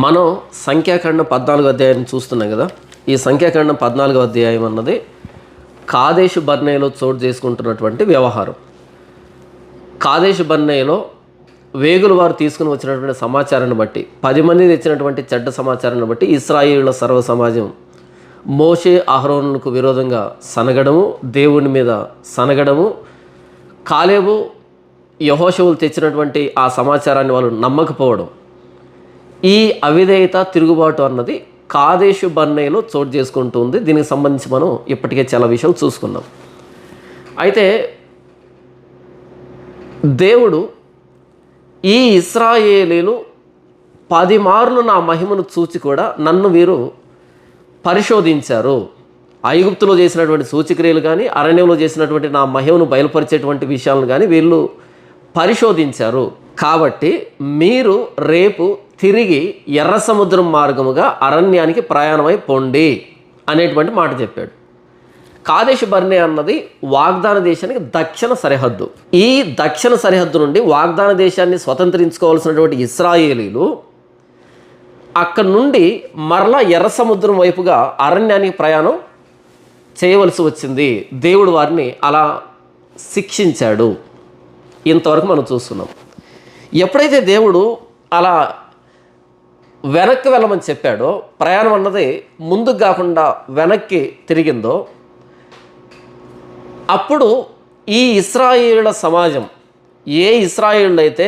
మనం సంఖ్యాకాండం 14వ అధ్యాయం చూస్తున్నాం కదా. ఈ సంఖ్యాకాండం 14వ అధ్యాయం అన్నది కాదేశు బర్నేలో చోటు చేసుకుంటున్నటువంటి వ్యవహారం. కాదేశు బర్నేలో వేగులు వారు తీసుకుని వచ్చినటువంటి సమాచారాన్ని బట్టి 10 మంది తెచ్చినటువంటి చెడ్డ సమాచారాన్ని బట్టి ఇశ్రాయేలుల సర్వ సమాజం మోషే అహరోనులకు విరోధంగా సనగడము, దేవుని మీద సనగడము, కాలేబు యెహోషువలు తెచ్చినటువంటి ఆ సమాచారాన్ని వాళ్ళు నమ్మకపోవడం, ఈ అవిధేయత తిరుగుబాటు అన్నది కాదేశు బర్నేలో చోటు చేసుకుంటూ ఉంది. దీనికి సంబంధించి మనం ఇప్పటికే చాలా విషయాలు చూసుకున్నాం. అయితే దేవుడు ఈ ఇశ్రాయేలీలు 10 మార్లు నా మహిమను చూచి కూడా నన్ను వీరు పరిశోధించారు. ఐగుప్తులో చేసినటువంటి సూచక్రియలు కానీ, అరణ్యంలో చేసినటువంటి నా మహిమను బయలుపరిచేటువంటి విషయాలను కానీ వీళ్ళు పరిశోధించారు. కాబట్టి మీరు రేపు తిరిగి ఎర్ర సముద్రం మార్గముగా అరణ్యానికి ప్రయాణమై పొండి అనేటువంటి మాట చెప్పాడు. కాదేశు బర్నే అన్నది వాగ్దాన దేశానికి దక్షిణ సరిహద్దు. ఈ దక్షిణ సరిహద్దు నుండి వాగ్దాన దేశాన్ని స్వతంత్రించుకోవాల్సినటువంటి ఇశ్రాయేలీలు అక్కడి నుండి మరలా ఎర్ర సముద్రం వైపుగా అరణ్యానికి ప్రయాణం చేయవలసి వచ్చింది. దేవుడు వారిని అలా శిక్షించాడు. ఇంతవరకు మనం చూస్తున్నాం. ఎప్పుడైతే దేవుడు అలా వెనక్కి వెళ్ళమని చెప్పాడో, ప్రయాణం అన్నది ముందుకు కాకుండా వెనక్కి తిరిగిందో, అప్పుడు ఈ ఇశ్రాయేలుల సమాజం, ఏ ఇశ్రాయేళ్ళు అయితే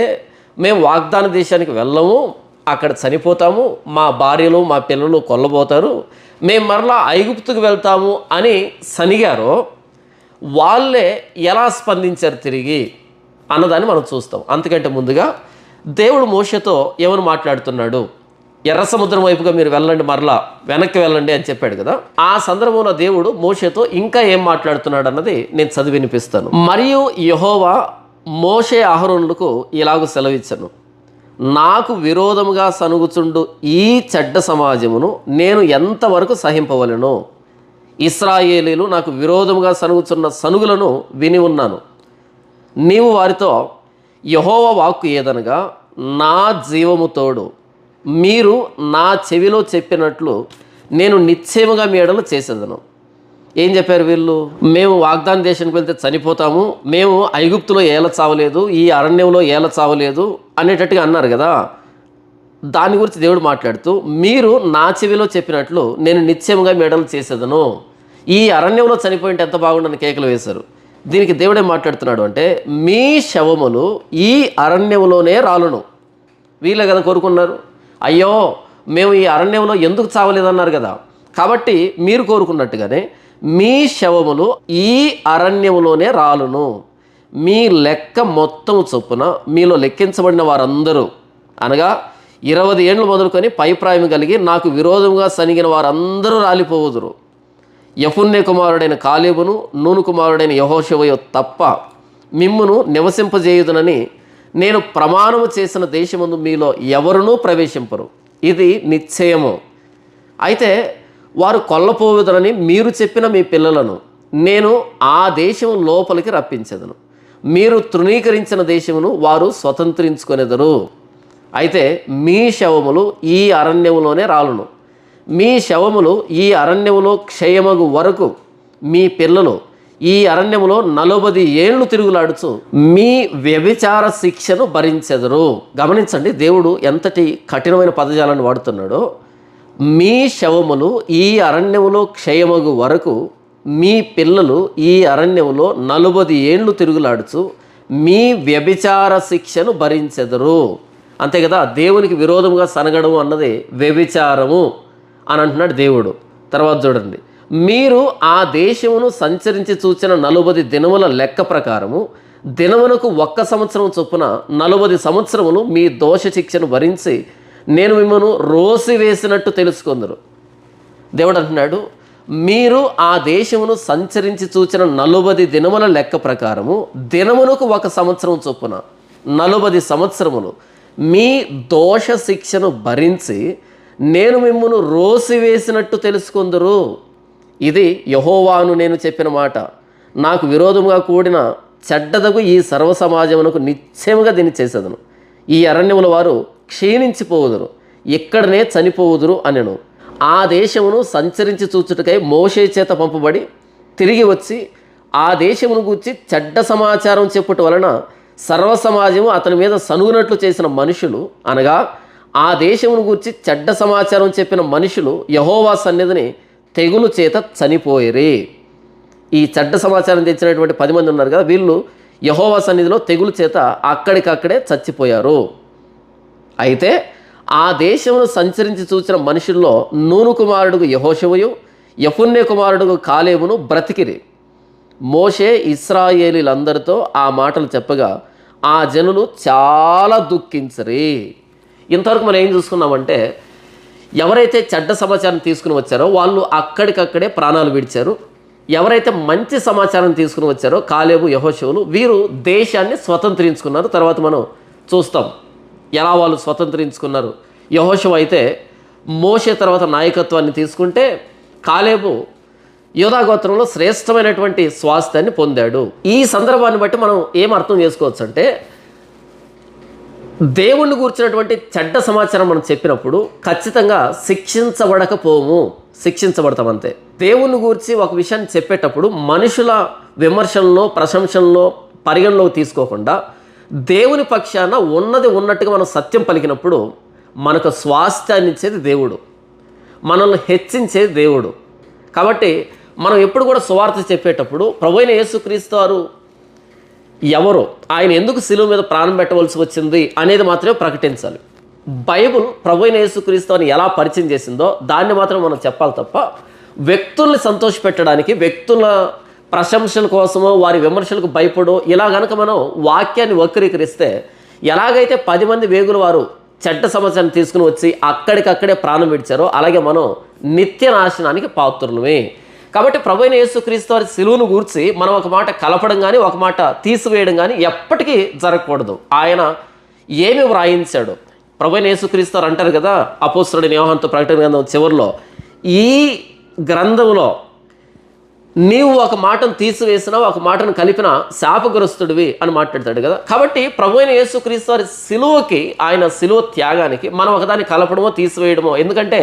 మేము వాగ్దాన దేశానికి వెళ్ళము, అక్కడ చనిపోతాము, మా భార్యలు మా పిల్లలు కొల్లబోతారు, మేము మరలా ఐగుప్తుకు వెళ్తాము అని సనిగారో వాళ్ళే ఎలా స్పందించారు తిరిగి అన్నదాన్ని మనం చూస్తాం. అంతకంటే ముందుగా దేవుడు మోషేతో ఏమని మాట్లాడుతున్నాడు, ఎర్ర సముద్రం వైపుగా మీరు వెళ్ళండి, మరలా వెనక్కి వెళ్ళండి అని చెప్పాడు కదా. ఆ సందర్భంలో దేవుడు మోషేతో ఇంకా ఏం మాట్లాడుతున్నాడు అన్నది నేను చదివి వినిపిస్తాను. మరియు యెహోవా మోషే అహరోనులకు ఇలాగ సెలవిచ్చాను, నాకు విరోధముగా సనుగుచుండు ఈ చెడ్డ సమాజమును నేను ఎంతవరకు సహింపవలెను? ఇశ్రాయేలీలు నాకు విరోధముగా సనుగుచున్న సనుగులను విని ఉన్నాను. నీవు వారితో యెహోవా వాక్కు ఏదనగా, నా జీవము తోడు మీరు నా చెవిలో చెప్పినట్లు నేను నిశ్చయముగా మీ ఎడల చేసేదను. ఏం చెప్పారు వీళ్ళు? మేము వాగ్దాన దేశానికి వెళ్తే చనిపోతాము, మేము ఐగుప్తులో ఏల చావలేదు, ఈ అరణ్యంలో ఏల చావలేదు అనేటట్టుగా అన్నారు కదా. దాని గురించి దేవుడు మాట్లాడుతూ, మీరు నా చెవిలో చెప్పినట్లు నేను నిశ్చయముగా మీ ఎడల చేసేదను. ఈ అరణ్యంలో చనిపోయింటే ఎంత బాగుండని కేకలు వేశారు. దీనికి దేవుడే మాట్లాడుతున్నాడు అంటే, మీ శవములు ఈ అరణ్యంలోనే రాలును. వీళ్ళే కదా కోరుకున్నారు, అయ్యో మేము ఈ అరణ్యంలో ఎందుకు చావలేదన్నారు కదా. కాబట్టి మీరు కోరుకున్నట్టుగానే మీ శవములు ఈ అరణ్యములోనే రాలును. మీ లెక్క మొత్తం చొప్పున మీలో లెక్కించబడిన వారందరూ, అనగా 20 ఏండ్లు మొదలుకొని పైప్రాయం కలిగి నాకు విరోధంగా సనిగిన వారందరూ రాలిపోవుదురు. యెఫున్నె కుమారుడైన కాలేబును, నూను కుమారుడైన యెహోషువ తప్ప మిమ్మును నివసింపజేయుదునని నేను ప్రమాణము చేసిన దేశమందు మీలో ఎవరునూ ప్రవేశింపరు. ఇది నిశ్చయము. అయితే వారు కొల్లపోవుదనని మీరు చెప్పిన మీ పిల్లలను నేను ఆ దేశం లోపలికి రప్పించెదను. మీరు తృణీకరించిన దేశమును వారు స్వతంత్రించుకొనెదరు. అయితే మీ శవములు ఈ అరణ్యములోనే రాలును. మీ శవములు ఈ అరణ్యములో క్షయమగు వరకు మీ పిల్లలు ఈ అరణ్యములో 40 ఏండ్లు తిరుగులాడుచు మీ వ్యభిచార శిక్షను భరించెదరు. గమనించండి, దేవుడు ఎంతటి కఠినమైన పదజాలను వాడుతున్నాడో. మీ శవములు ఈ అరణ్యములో క్షయమగు వరకు మీ పిల్లలు ఈ అరణ్యములో 40 ఏండ్లు తిరుగులాడుచు మీ వ్యభిచార శిక్షను భరించెదరు. అంతే కదా, దేవునికి విరోధముగా సనగడం అన్నది వ్యభిచారము అని అంటున్నాడు దేవుడు. తర్వాత చూడండి, మీరు ఆ దేశమును సంచరించి చూచిన 40 దినముల లెక్క ప్రకారము దినమునకు 1 సంవత్సరం చొప్పున 40 సంవత్సరములు మీ దోష శిక్షను భరించి నేను మిమ్మల్ని రోసివేసినట్టు తెలుసుకుందరు. దేవుడు అంటున్నాడు, మీరు ఆ దేశమును సంచరించి చూచిన 40 దినముల లెక్క ప్రకారము దినమునకు 1 సంవత్సరం చొప్పున 40 సంవత్సరములు మీ దోష శిక్షను భరించి నేను మిమ్మల్ని రోసివేసినట్టు తెలుసుకుందరు. ఇది యెహోవాను నేను చెప్పిన మాట. నాకు విరోధముగా కూడిన చెడ్డదగు ఈ సర్వ సమాజమునకు నిశ్చయముగా దీన్ని చేసేదను. ఈ అరణ్యముల వారు క్షీణించిపోవుదురు. ఇక్కడనే చనిపోవుదురు అనెను. ఆ దేశమును సంచరించి చూచుటకై మోషే చేత పంపబడి తిరిగి వచ్చి ఆ దేశమును గూర్చి చెడ్డ సమాచారం చెప్పుట వలన సర్వ సమాజము అతని మీద సనుగునట్లు చేసిన మనుషులు, అనగా ఆ దేశమును గూర్చి చెడ్డ సమాచారం చెప్పిన మనుషులు యెహోవా సన్నిధిని తెగులు చేత చనిపోయిరి. ఈ చెడ్డ సమాచారం తెచ్చినటువంటి 10 మంది ఉన్నారు కదా, వీళ్ళు యెహోవా సన్నిధిలో తెగులు చేత అక్కడికక్కడే చచ్చిపోయారు. అయితే ఆ దేశమును సంచరించి చూసిన మనుషుల్లో నూను కుమారుడుగు యెహోషువయు యెఫున్నె కుమారుడుగు కాలేబును బ్రతికిరి. మోషే ఇశ్రాయేలీలందరితో ఆ మాటలు చెప్పగా ఆ జనులు చాలా దుఃఖించరి. ఇంతవరకు మనం ఏం చూసుకున్నామంటే, ఎవరైతే చెడ్డ సమాచారం తీసుకుని వచ్చారో వాళ్ళు అక్కడికక్కడే ప్రాణాలు విడిచారు. ఎవరైతే మంచి సమాచారం తీసుకుని వచ్చారో కాలేబు యెహోషువలు, వీరు దేశాన్ని స్వతంత్రించుకున్నారు. తర్వాత మనం చూస్తాం ఎలా వాళ్ళు స్వతంత్రించుకున్నారు. యెహోషువ అయితే మోషే తర్వాత నాయకత్వాన్ని తీసుకుంటే, కాలేబు యూదా గోత్రంలో శ్రేష్టమైనటువంటి స్వాస్థ్యాన్ని పొందాడు. ఈ సందర్భాన్ని బట్టి మనం ఏం అర్థం చేసుకోవచ్చు అంటే, దేవుణ్ణి గూర్చినటువంటి చెడ్డ సమాచారం మనం చెప్పినప్పుడు ఖచ్చితంగా శిక్షించబడతాం అంతే. దేవుణ్ణి గూర్చి ఒక విషయాన్ని చెప్పేటప్పుడు మనుషుల విమర్శల్లో ప్రశంసల్లో పరిగణలోకి తీసుకోకుండా దేవుని పక్షాన ఉన్నది ఉన్నట్టుగా మనం సత్యం పలికినప్పుడు మనకు స్వాస్థ్యాన్ని ఇచ్చేది దేవుడు, మనల్ని హెచ్చించేది దేవుడు. కాబట్టి మనం ఎప్పుడు కూడా సువార్త చెప్పేటప్పుడు ప్రభువైన యేసుక్రీస్తు వారు ఎవరు, ఆయన ఎందుకు శిలువ మీద ప్రాణం పెట్టవలసి వచ్చింది అనేది మాత్రమే ప్రకటించాలి. బైబుల్ ప్రభువైన యేసుక్రీస్తు వారిని ఎలా పరిచయం చేసిందో దాన్ని మాత్రం మనం చెప్పాలి తప్ప వ్యక్తుల్ని సంతోషపెట్టడానికి, వ్యక్తుల ప్రశంసల కోసమో వారి విమర్శలకు భయపడో ఇలా గనక మనం వాక్యాన్ని వక్రీకరిస్తే, ఎలాగైతే 10 మంది వేగుల వారు చెడ్డ సమాచారం తీసుకుని వచ్చి అక్కడికక్కడే ప్రాణం విడిచారో అలాగే మనం నిత్య నాశనానికి పాత్రులమే. కాబట్టి ప్రభువైన యేసుక్రీస్తు వారి సిలువను గూర్చి మనం ఒక మాట కలపడం కానీ ఒక మాట తీసివేయడం కానీ ఎప్పటికీ జరగకూడదు. ఆయన ఏమి వ్రాయించాడు, ప్రభువైన యేసుక్రీస్తు వారు అంటారు కదా అపోస్తలుడైన యోహానుతో ప్రకటన గ్రంథం చివరిలో, ఈ గ్రంథంలో నీవు ఒక మాటను తీసివేసినా ఒక మాటను కలిపిన శాపగ్రస్తుడివి అని మాట్లాడతాడు కదా. కాబట్టి ప్రభువైన యేసుక్రీస్తు వారి సిలువకి, ఆయన సిలువ త్యాగానికి మనం ఒకదాన్ని కలపడమో తీసివేయడమో, ఎందుకంటే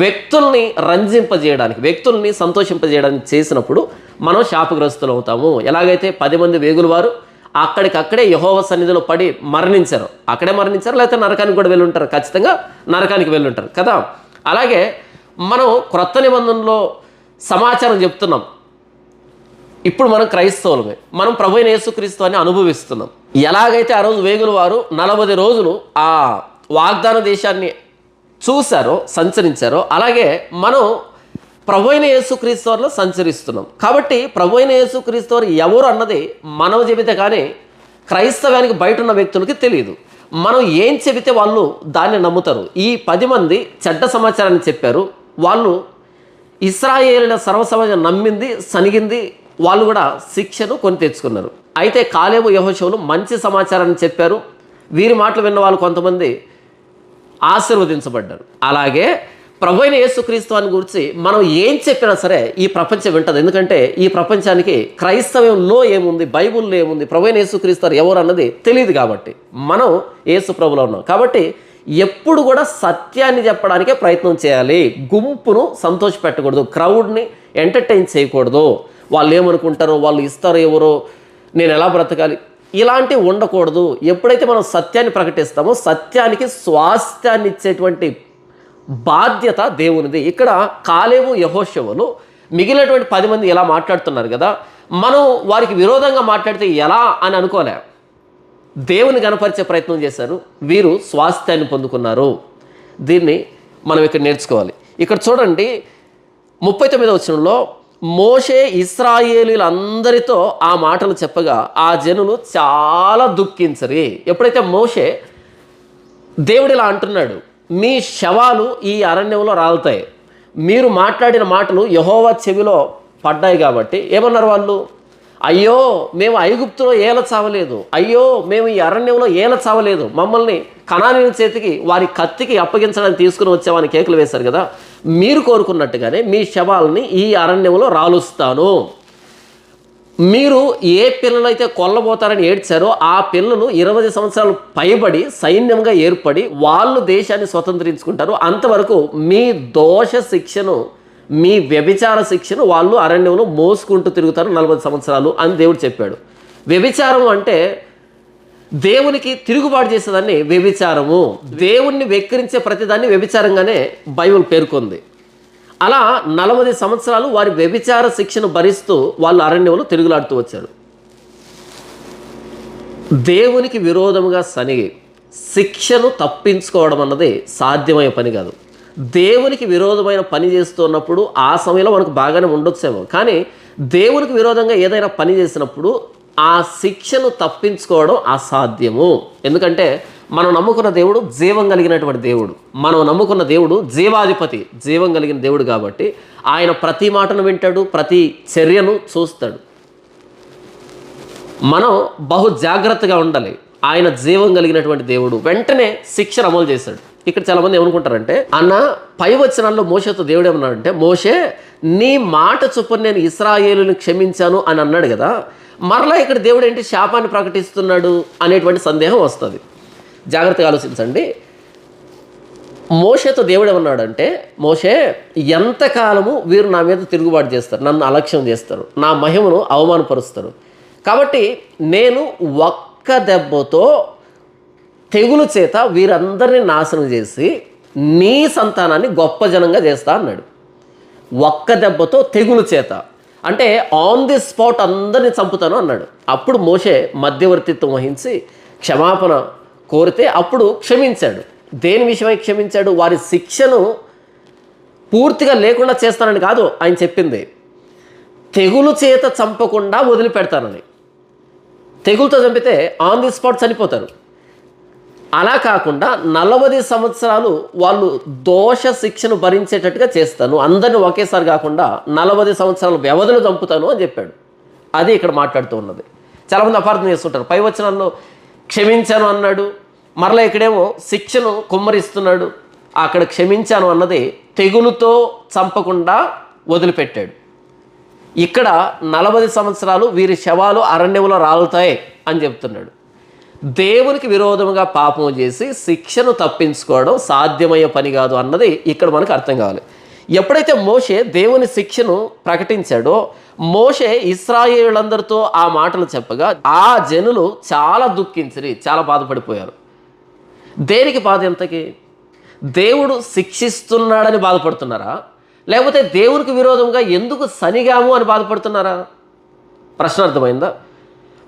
వ్యక్తుల్ని రంజింపజేయడానికి, వ్యక్తుల్ని సంతోషింపజేయడానికి చేసినప్పుడు మనం శాపగ్రస్తులు అవుతాము. ఎలాగైతే 10 మంది వేగుల వారు అక్కడికక్కడే యెహోవా సన్నిధిలో పడి మరణించారు, అక్కడే మరణించారు, లేకపోతే నరకానికి కూడా వెళ్ళి ఉంటారు, ఖచ్చితంగా నరకానికి వెళ్ళి ఉంటారు కదా. అలాగే మనం క్రొత్త నిబంధనలో సమాచారం చెప్తున్నాం. ఇప్పుడు మనం క్రైస్తవులమే, మనం ప్రభువైన యేసుక్రీస్తు అని అనుభవిస్తున్నాం. ఎలాగైతే ఆ రోజు వేగుల వారు 40 రోజులు ఆ వాగ్దాన దేశాన్ని చూశారో, సంచరించారో, అలాగే మనం ప్రభువైన యేసుక్రీస్తు వారిలో సంచరిస్తున్నాం. కాబట్టి ప్రభువైన యేసుక్రీస్తు వారు ఎవరు అన్నది మనవ చెబితే కానీ క్రైస్తవానికి బయట ఉన్న వ్యక్తులకి తెలియదు. మనం ఏం చెబితే వాళ్ళు దాన్ని నమ్ముతారు. ఈ 10 మంది చెడ్డ సమాచారాన్ని చెప్పారు, వాళ్ళు ఇశ్రాయేలుల సర్వసమాజం నమ్మింది, సనిగింది, వాళ్ళు కూడా శిక్షను కొని తెచ్చుకున్నారు. అయితే కాలేబు యెహోషువలు మంచి సమాచారాన్ని చెప్పారు, వీరి మాటలు విన్న వాళ్ళు కొంతమంది ఆశీర్వదించబడ్డారు. అలాగే ప్రభువైన యేసుక్రీస్తు వారిని గురించి మనం ఏం చెప్పినా సరే ఈ ప్రపంచం వింటది. ఎందుకంటే ఈ ప్రపంచానికి క్రైస్తవంలో ఏముంది, బైబుల్లో ఏముంది, ప్రభువైన యేసుక్రీస్తు వారు ఎవరు అన్నది తెలియదు. కాబట్టి మనం యేసు ప్రభులో ఉన్నాం. కాబట్టి ఎప్పుడు కూడా సత్యాన్ని చెప్పడానికే ప్రయత్నం చేయాలి. గుంపును సంతోషపెట్టకూడదు, క్రౌడ్ని ఎంటర్టైన్ చేయకూడదు. వాళ్ళు ఏమనుకుంటారో, వాళ్ళు ఇస్తారో ఎవరో, నేను ఎలా బ్రతకాలి, ఇలాంటివి ఉండకూడదు. ఎప్పుడైతే మనం సత్యాన్ని ప్రకటిస్తామో సత్యానికి స్వాస్థ్యాన్ని ఇచ్చేటువంటి బాధ్యత దేవునిది. ఇక్కడ కాలేబు యెహోషువలు మిగిలినటువంటి 10 మంది ఎలా మాట్లాడుతున్నారు కదా, మనం వారికి విరోధంగా మాట్లాడితే ఎలా అని అనుకోలే, దేవుని గణపరిచే ప్రయత్నం చేశారు, వీరు స్వాస్థ్యాన్ని పొందుకున్నారు. దీన్ని మనం ఇక్కడ నేర్చుకోవాలి. ఇక్కడ చూడండి 39వ వచనంలో, మోషే ఇశ్రాయేలీలందరితో ఆ మాటలు చెప్పగా ఆ జనులు చాలా దుఃఖించరి. ఎప్పుడైతే మోషే దేవుడు ఇలా అంటున్నాడు, మీ శవాలు ఈ అరణ్యంలో రాలుతాయి, మీరు మాట్లాడిన మాటలు యెహోవా చెవిలో పడ్డాయి కాబట్టి ఏమన్నారు వాళ్ళు, అయ్యో మేము ఐగుప్తులో ఏల చావలేదు, అయ్యో మేము ఈ అరణ్యంలో ఏల చావలేదు, మమ్మల్ని కనానీయుల చేతికి వారి కత్తికి అప్పగించడానికి తీసుకుని వచ్చామని కేకలు వేశారు కదా, మీరు కోరుకున్నట్టుగానే మీ శవాల్ని ఈ అరణ్యంలో రాలుస్తాను, మీరు ఏ పిల్లలైతే కొల్లబోతారని ఏడ్చారో ఆ పిల్లలు 20 సంవత్సరాలు పైబడి సైన్యంగా ఏర్పడి వాళ్ళు దేశాన్ని స్వతంత్రించుకుంటారు. అంతవరకు మీ దోష శిక్షను, మీ వ్యభిచార శిక్షను వాళ్ళు అరణ్యంలో మోసుకుంటూ తిరుగుతారు 40 సంవత్సరాలు అని దేవుడు చెప్పాడు. వ్యభిచారం అంటే దేవునికి తిరుగుబాటు చేసేదాన్ని వ్యభిచారము, దేవుణ్ణి వెక్కిరించే ప్రతిదాన్ని వ్యభిచారంగానే బైబిల్ పేర్కొంది. అలా 40 సంవత్సరాలు వారి వ్యభిచార శిక్షను భరిస్తూ వాళ్ళు అరణ్యంలో తిరుగులాడుతూ వచ్చారు. దేవునికి విరోధముగా సనిగి శిక్షను తప్పించుకోవడం అన్నది సాధ్యమయ్యే పని కాదు. దేవునికి విరోధమైన పని చేస్తున్నప్పుడు ఆ సమయంలో మనకు బాగానే ఉండొచ్చేమో, కానీ దేవునికి విరోధంగా ఏదైనా పని చేసినప్పుడు ఆ శిక్షను తప్పించుకోవడం అసాధ్యము. ఎందుకంటే మనం నమ్ముకున్న దేవుడు జీవం కలిగినటువంటి దేవుడు, మనం నమ్ముకున్న దేవుడు జీవాధిపతి, జీవం కలిగిన దేవుడు. కాబట్టి ఆయన ప్రతి మాటను వింటాడు, ప్రతి చర్యను చూస్తాడు. మనం బహు జాగ్రత్తగా ఉండాలి. ఆయన జీవం కలిగినటువంటి దేవుడు వెంటనే శిక్షను అమలు చేశాడు. ఇక్కడ చాలామంది ఏమనుకుంటారంటే, అన్న పై వచనాల్లో మోషేతో దేవుడు ఏమన్నాడంటే, మోషే నీ మాట చొప్పున నేను ఇశ్రాయేలుని క్షమించాను అని అన్నాడు కదా, మరలా ఇక్కడ దేవుడు ఏంటి శాపాన్ని ప్రకటిస్తున్నాడు అనేటువంటి సందేహం వస్తుంది. జాగ్రత్తగా ఆలోచించండి. మోషేతో దేవుడు ఏమన్నాడంటే, మోషే ఎంతకాలము వీరు నా మీద తిరుగుబాటు చేస్తారు, నన్ను అలక్ష్యం చేస్తారు, నా మహిమను అవమానపరుస్తారు. కాబట్టి నేను ఒక్క దెబ్బతో తెగులు చేత వీరందరినీ నాశనం చేసి నీ సంతానాన్ని గొప్ప జనంగా చేస్తా అన్నాడు. ఒక్క దెబ్బతో తెగులు చేత అంటే ఆన్ ది స్పాట్ అందరినీ చంపుతాను అన్నాడు. అప్పుడు మోషే మధ్యవర్తిత్వం వహించి క్షమాపణ కోరితే అప్పుడు క్షమించాడు. దేని విషయమై క్షమించాడు? వారి శిక్షను పూర్తిగా లేకుండా చేస్తానని కాదు ఆయన చెప్పింది, తెగులు చేత చంపకుండా వదిలిపెడతానని. తెగులుతో చంపితే ఆన్ ది స్పాట్ చనిపోతారు. అలా కాకుండా 40 సంవత్సరాలు వాళ్ళు దోష శిక్షను భరించేటట్టుగా చేస్తాను, అందరిని ఒకేసారి కాకుండా 40 సంవత్సరాల వ్యవధిలో చంపుతాను అని చెప్పాడు. అది ఇక్కడ మాట్లాడుతూ ఉన్నది. చాలామంది అపార్థం చేస్తుంటారు. పై వచనంలో క్షమించాను అన్నాడు, మరలా ఇక్కడేమో శిక్షను కుమ్మరిస్తున్నాడు. అక్కడ క్షమించాను అన్నది తెగులుతో చంపకుండా వదిలిపెట్టాడు. ఇక్కడ 40 సంవత్సరాలు వీరి శవాలు అరణ్యంలో రాలుతాయి అని చెప్తున్నాడు. దేవునికి విరోధముగా పాపం చేసి శిక్షను తప్పించుకోవడం సాధ్యమయ్యే పని కాదు అన్నది ఇక్కడ మనకు అర్థం కావాలి. ఎప్పుడైతే మోషే దేవుని శిక్షను ప్రకటించాడో, మోషే ఇశ్రాయేలులందరితో ఆ మాటలు చెప్పగా ఆ జనులు చాలా దుఃఖించి చాలా బాధపడిపోయారు. దేనికి బాధ? ఎంతకి? దేవుడు శిక్షిస్తున్నాడని బాధపడుతున్నారా, లేకపోతే దేవునికి విరోధంగా ఎందుకు సనిగాము అని బాధపడుతున్నారా? ప్రశ్న అర్థమైందా?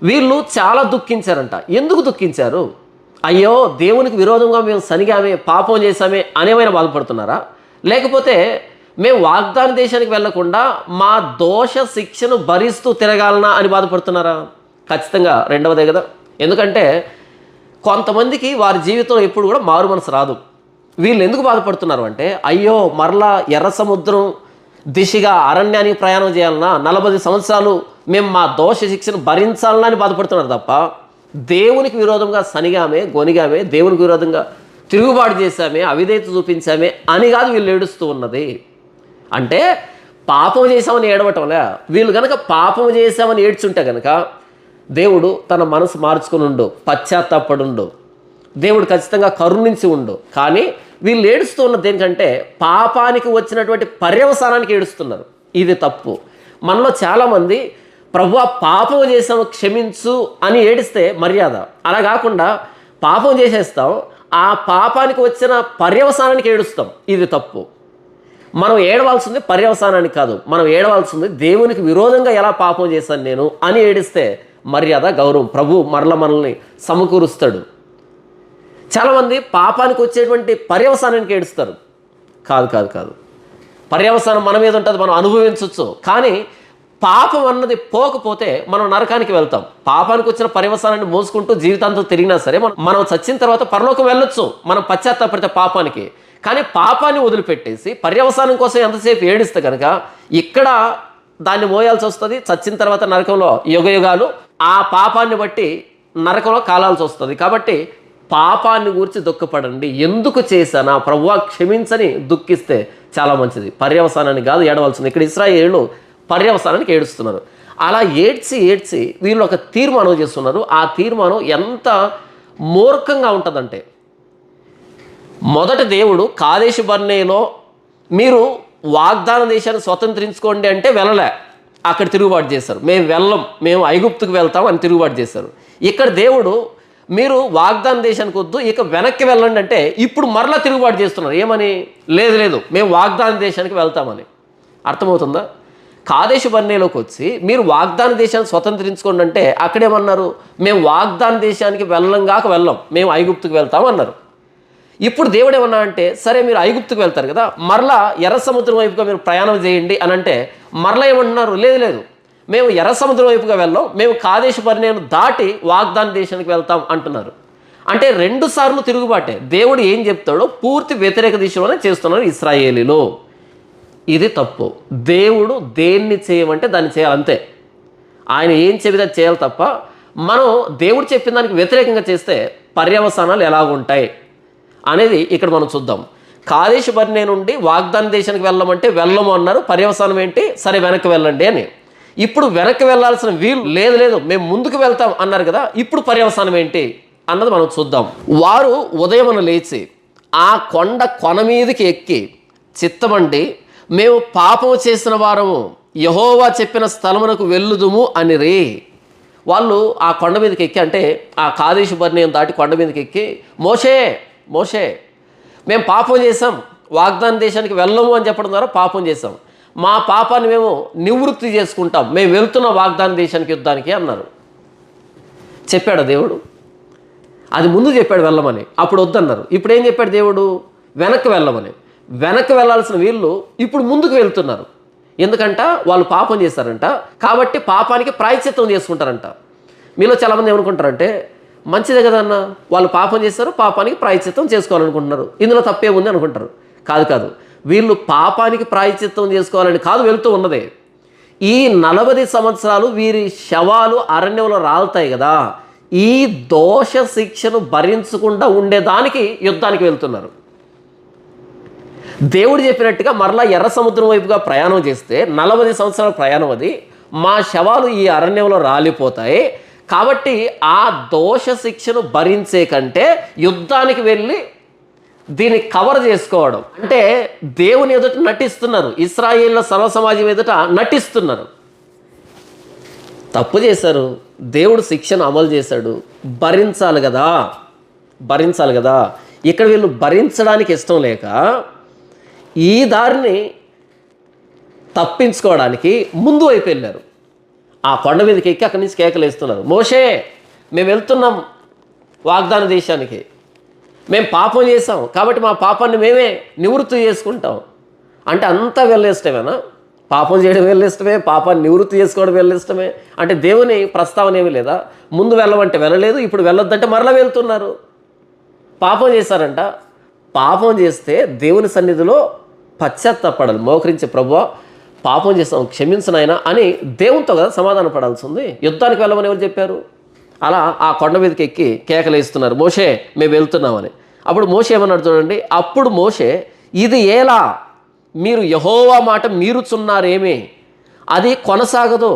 వీళ్ళు చాలా దుఃఖించారంట. ఎందుకు దుఃఖించారు? అయ్యో దేవునికి విరోధంగా మేము సనిగామే, పాపం చేశామే అనేమైనా బాధపడుతున్నారా, లేకపోతే మేము వాగ్దాన దేశానికి వెళ్లకుండా మా దోష శిక్షను భరిస్తూ తిరగాలనా అని బాధపడుతున్నారా? ఖచ్చితంగా రెండవదే కదా. ఎందుకంటే కొంతమందికి వారి జీవితంలో ఎప్పుడు కూడా మారు మనసు రాదు. వీళ్ళు ఎందుకు బాధపడుతున్నారు అంటే, అయ్యో మరలా ఎర్ర సముద్రం దిశగా అరణ్యానికి ప్రయాణం చేయాలన్నా, 40 సంవత్సరాలు మేము మా దోష శిక్షను భరించాలన్నా అని బాధపడుతున్నారు తప్ప దేవునికి విరోధంగా సనిగామే, గొనిగామే, దేవునికి విరోధంగా తిరుగుబాటు చేశామే, అవిధేయత చూపించామే అని కాదు వీళ్ళు ఏడుస్తూ ఉన్నది. అంటే పాపం చేశామని ఏడవటంలే. వీళ్ళు కనుక పాపం చేశామని ఏడ్చుంటే కనుక దేవుడు తన మనసు మార్చుకుని ఉండు, పశ్చాత్తాపడుండు, దేవుడు ఖచ్చితంగా కరుణించి ఉండు. కానీ వీళ్ళు ఏడుస్తూ ఉన్న దేనికంటే పాపానికి వచ్చినటువంటి పర్యవసానానికి ఏడుస్తున్నారు. ఇది తప్పు. మనలో చాలామంది ప్రభువా పాపం చేసాము క్షమించు అని ఏడిస్తే మర్యాద. అలా కాకుండా పాపం చేసేస్తాం, ఆ పాపానికి వచ్చిన పర్యవసానానికి ఏడుస్తాం. ఇది తప్పు. మనం ఏడవాల్సింది పర్యవసానానికి కాదు, మనం ఏడవాల్సింది దేవునికి విరోధంగా ఎలా పాపం చేశాను నేను అని ఏడిస్తే మర్యాద, గౌరవం. ప్రభు మరల మనల్ని సమకూరుస్తాడు. చాలామంది పాపానికి వచ్చేటువంటి పర్యవసానానికి ఏడుస్తారు. కాదు కాదు కాదు పర్యవసానం మన మీద ఉంటుంది, మనం అనుభవించవచ్చు. కానీ పాపం అన్నది పోకపోతే మనం నరకానికి వెళ్తాం. పాపానికి వచ్చిన పర్యవసానాన్ని మోసుకుంటూ జీవితాంతం తిరిగినా సరే మనం చచ్చిన తర్వాత పరలోకం వెళ్ళొచ్చు, మనం పశ్చాత్తాపడితే పాపానికి. కానీ పాపాన్ని వదిలిపెట్టేసి పర్యవసానం కోసం ఎంతసేపు ఏడిస్తే కనుక ఇక్కడ దాన్ని మోయాల్సి వస్తుంది. చచ్చిన తర్వాత నరకంలో యుగయుగాలు ఆ పాపాన్ని బట్టి నరకంలో కాలాల్సి వస్తుంది. కాబట్టి పాపాన్ని గురించి దుఃఖపడండి. ఎందుకు చేశానా ప్రభువా క్షమించని దుఃఖిస్తే చాలా మంచిది. పర్యవసానాన్ని కాదు ఏడవలసింది. ఇక్కడ ఇశ్రాయేలు పర్యవసానానికి ఏడుస్తున్నారు. అలా ఏడ్చి ఏడ్చి వీళ్ళు ఒక తీర్మానం చేస్తున్నారు. ఆ తీర్మానం ఎంత మూర్ఖంగా ఉంటుందంటే, మొదట దేవుడు కాదేశు బర్నేలో మీరు వాగ్దాన దేశాన్ని స్వతంత్రించుకోండి అంటే వెళ్ళలే, అక్కడ తిరుగుబాటు చేశారు. మేము వెళ్ళం, మేము ఐగుప్తుకు వెళ్తాం అని తిరుగుబాటు చేశారు. ఇక్కడ దేవుడు మీరు వాగ్దాన దేశానికి వద్దు, ఇక వెనక్కి వెళ్ళండి అంటే ఇప్పుడు మరలా తిరుగుబాటు చేస్తున్నారు. ఏమని? లేదు లేదు, మేము వాగ్దాన దేశానికి వెళ్తామని. అర్థమవుతుందా? కాదేశు బర్నేలోకి వచ్చి మీరు వాగ్దాన దేశాన్ని స్వతంత్రించుకోండి అంటే అక్కడేమన్నారు? మేము వాగ్దాన దేశానికి వెళ్ళం, మేము ఐగుప్తుకు వెళ్తాం అన్నారు. ఇప్పుడు దేవుడు ఏమన్నా అంటే, సరే మీరు ఐగుప్తుకు వెళ్తారు కదా, మరలా ఎర్ర సముద్రం వైపుగా మీరు ప్రయాణం చేయండి అని అంటే మరలా ఏమంటున్నారు? లేదు లేదు, మేము ఎర్ర సముద్రం వైపుగా వెళ్ళాం, మేము కాదేశు బర్నేను దాటి వాగ్దాన దేశానికి వెళ్తాం అంటున్నారు. అంటే 2 సార్లు తిరుగుబాటే. దేవుడు ఏం చెప్తాడో పూర్తి వ్యతిరేక దిశలోనే చేస్తున్నారు ఇశ్రాయేలీలు. ఇది తప్పు. దేవుడు దేన్ని చేయమంటే దాన్ని చేయాలి, అంతే. ఆయన ఏం చెబితే చేయాలి తప్ప మనం దేవుడు చెప్పిన దానికి వ్యతిరేకంగా చేస్తే పర్యవసానాలు ఎలాగుంటాయి అనేది ఇక్కడ మనం చూద్దాం. కాదేశు బర్నే నుండి వాగ్దాన దేశానికి వెళ్ళమంటే వెళ్ళము అన్నారు. పర్యవసానం ఏంటి? సరే వెనక్కి వెళ్ళండి అని. ఇప్పుడు వెనక్కి వెళ్ళాల్సిన వీలు లేదు లేదు, మేము ముందుకు వెళ్తాం అన్నారు కదా, ఇప్పుడు పర్యవసానం ఏంటి అన్నది మనం చూద్దాం. వారు ఉదయమున లేచి ఆ కొన మీదకి ఎక్కి చిత్తమండి, మేము పాపము చేసిన వారము, యెహోవా చెప్పిన స్థలమునకు వెళ్ళుదుము అని రే. వాళ్ళు ఆ కొండ మీదకి ఎక్కి, అంటే ఆ కాదేశు బర్నేను దాటి కొండ మీదకి ఎక్కి, మోషే మేము పాపం చేసాం, వాగ్దాన దేశానికి వెళ్ళము అని చెప్పడం ద్వారా పాపం చేసాం, మా పాపాన్ని మేము నివృత్తి చేసుకుంటాం, మేము వెళ్తున్న వాగ్దాన దేశానికి యుద్ధానికి అన్నారు. చెప్పాడు దేవుడు? అది ముందు చెప్పాడు వెళ్ళమని, అప్పుడు వద్దన్నారు. ఇప్పుడు ఏం చెప్పాడు దేవుడు? వెనక్కి వెళ్ళమని. వెనక్కి వెళ్ళాల్సిన వీళ్ళు ఇప్పుడు ముందుకు వెళ్తున్నారు. ఎందుకంట? వాళ్ళు పాపం చేశారంట, కాబట్టి పాపానికి ప్రాయశ్చిత్తం చేసుకుంటారంట. మీలో చాలామంది ఏమనుకుంటారంటే, మంచిదే కదన్న, వాళ్ళు పాపం చేస్తారు, పాపానికి ప్రాయశ్చిత్తం చేసుకోవాలనుకుంటున్నారు, ఇందులో తప్పే ఉంది అనుకుంటారు. కాదు, వీళ్ళు పాపానికి ప్రాయశ్చిత్తం చేసుకోవాలని కాదు వెళ్తూ ఉన్నదే. ఈ 40 సంవత్సరాలు వీరి శవాలు అరణ్యంలో రాలుతాయి కదా, ఈ దోష శిక్షను భరించకుండా ఉండేదానికి యుద్ధానికి వెళ్తున్నారు. దేవుడు చెప్పినట్టుగా మరలా ఎర్ర సముద్రం వైపుగా ప్రయాణం చేస్తే 40 సంవత్సరాల ప్రయాణం అది, మా శవాలు ఈ అరణ్యంలో రాలిపోతాయి. కాబట్టి ఆ దోష శిక్షను భరించే కంటే యుద్ధానికి వెళ్ళి దీన్ని కవర్ చేసుకోవడం, అంటే దేవుని ఎదుట నటిస్తున్నారు. ఇశ్రాయేళ్ల సర్వసమాజం ఎదుట నటిస్తున్నారు. తప్పు చేశారు, దేవుడు శిక్షను అమలు చేశాడు, భరించాలి కదా. ఇక్కడ వీళ్ళు భరించడానికి ఇష్టం లేక ఈ దారిని తప్పించుకోవడానికి ముందు వైపు వెళ్ళారు. ఆ కొండ మీదకి ఎక్కి అక్కడి నుంచి కేకలు వేస్తున్నారు, మోషే మేము వెళ్తున్నాం వాగ్దాన దేశానికి, మేము పాపం చేసాం కాబట్టి మా పాపాన్ని మేమే నివృత్తి చేసుకుంటాం. అంటే అంతా వెళ్ళేష్టమేనా? పాపం చేయడం వెళ్ళిష్టమే, పాపాన్ని నివృత్తి చేసుకోవడం వెళ్ళిష్టమే. అంటే దేవుని ప్రస్తావన ఏమీ లేదా? ముందు వెళ్ళమంటే వెళ్ళలేదు, ఇప్పుడు వెళ్ళొద్దంటే మరలా వెళ్తున్నారు. పాపం చేశారంట. పాపం చేస్తే దేవుని సన్నిధిలో పశ్చాత్తాపడాలి, మోకరించి, ప్రభువా పాపం చేస్తాం, క్షమించనైనా అని దేవునితో కదా సమాధాన పడాల్సి ఉంది. యుద్ధానికి వెళ్ళమని ఎవరు చెప్పారు? అలా ఆ కొండ మీదకి ఎక్కి కేకలు వేస్తున్నారు, మోషే మేము వెళ్తున్నామని. అప్పుడు మోషే ఏమన్నాడు చూడండి. అప్పుడు మోషే, ఇది ఎలా మీరు యెహోవా మాట మీరుచున్నారేమి, అది కొనసాగదు.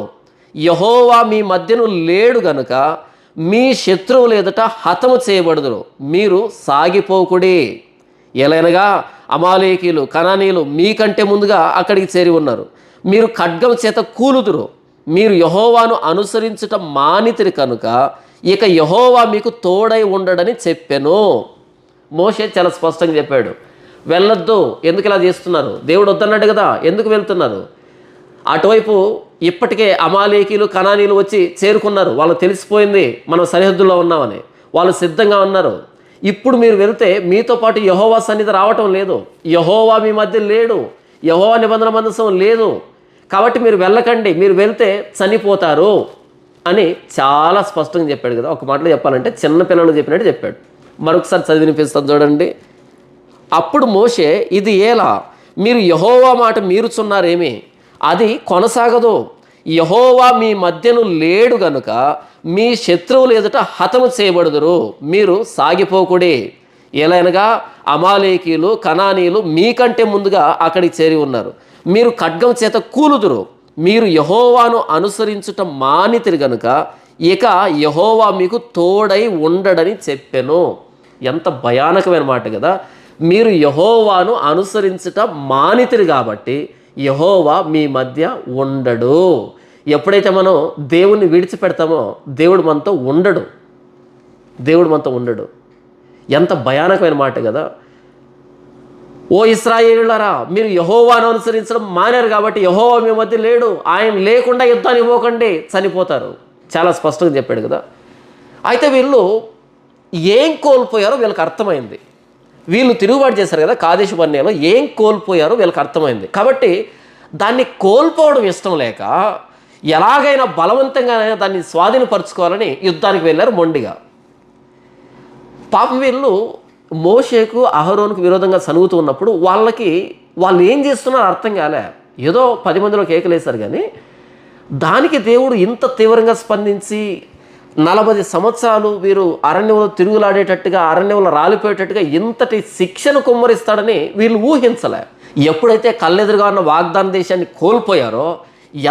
యెహోవా మీ మధ్యను లేడు గనుక మీ శత్రువులు ఎదుట హతము చేయబడుదురు, మీరు సాగిపోకుడి. ఎలైనగా అమాలేకీలు, కనానీయులు మీకంటే ముందుగా అక్కడికి చేరి ఉన్నారు, మీరు ఖడ్గం చేత కూలుదురు. మీరు యెహోవాను అనుసరించుట మానితిరి కనుక ఇక యెహోవా మీకు తోడై ఉండడని చెప్పెను. మోషే చాలా స్పష్టంగా చెప్పాడు, వెళ్ళొద్దు. ఎందుకు ఇలా చేస్తున్నారు? దేవుడు వద్దన్నాడు కదా, ఎందుకు వెళ్తున్నారు? అటువైపు ఇప్పటికే అమాలేకీలు, కనానీయులు వచ్చి చేరుకున్నారు. వాళ్ళకు తెలిసిపోయింది మనం సరిహద్దుల్లో ఉన్నామని, వాళ్ళు సిద్ధంగా ఉన్నారు. ఇప్పుడు మీరు వెళ్తే మీతో పాటు యెహోవా సన్నిధి రావటం లేదు, యెహోవా మీ మధ్య లేడు, యెహోవా నిబంధన మందసం లేదు, కాబట్టి మీరు వెళ్ళకండి, మీరు వెళ్తే చనిపోతారు అని చాలా స్పష్టంగా చెప్పాడు కదా. ఒక మాటలో చెప్పాలంటే చిన్నపిల్లలు చెప్పినట్టు చెప్పాడు. మరొకసారి చదివినిపిస్తాను చూడండి. అప్పుడు మోషే, ఇది ఎలా మీరు యెహోవా మాట మీరుచున్నారేమి, అది కొనసాగదు. యెహోవా మీ మధ్యను లేడు గనుక మీ శత్రువులు ఎదుట హతము చేయబడుదురు, మీరు సాగిపోకుడి. ఎలైనగా అమాలేకీలు, కనానీయులు మీకంటే ముందుగా అక్కడికి చేరి ఉన్నారు, మీరు ఖడ్గం చేత కూలుదురు, మీరు యెహోవాను అనుసరించుట మానితిరి గనుక ఇక యెహోవా మీకు తోడై ఉండడని చెప్పెను. ఎంత భయానకమైన మాట కదా. మీరు యెహోవాను అనుసరించుట మానితిరి కాబట్టి యెహోవా మీ మధ్య ఉండడు. ఎప్పుడైతే మనం దేవుణ్ణి విడిచిపెడతామో దేవుడు మనతో ఉండడు. దేవుడు మనతో ఉండడు. ఎంత భయానకమైన మాట కదా. ఓ ఇశ్రాయేలులారా, మీరు యెహోవాను అనుసరించడం మానేరు కాబట్టి యెహోవా మీ మధ్య లేడు. ఆయన లేకుండా యుద్ధానికి పోకండి, చనిపోతారు. చాలా స్పష్టంగా చెప్పాడు కదా. అయితే వీళ్ళు ఏం కోల్పోయారో వీళ్ళకి అర్థమైంది. వీళ్ళు తిరుగుబాటు చేశారు కదా కాదేశు బర్నేలో, ఏం కోల్పోయారో వీళ్ళకి అర్థమైంది. కాబట్టి దాన్ని కోల్పోవడం ఇష్టం లేక ఎలాగైనా బలవంతంగా దాన్ని స్వాధీనపరచుకోవాలని యుద్ధానికి వెళ్ళారు మొండిగా. పాపం వీళ్ళు మోషేకు అహరోనుకు విరోధంగా సనుగుతూ ఉన్నప్పుడు వాళ్ళు ఏం చేస్తున్నారో అర్థం కాలే. ఏదో 10 మందిలో కేకలేశారు, కానీ దానికి దేవుడు ఇంత తీవ్రంగా స్పందించి 40 సంవత్సరాలు వీరు అరణ్యంలో తిరుగులాడేటట్టుగా, అరణ్యంలో రాలిపోయేటట్టుగా ఇంతటి శిక్షను కుమ్మరిస్తాడని వీళ్ళు ఊహించలే. ఎప్పుడైతే కళ్ళెదురుగా ఉన్న వాగ్దాన దేశాన్ని కోల్పోయారో,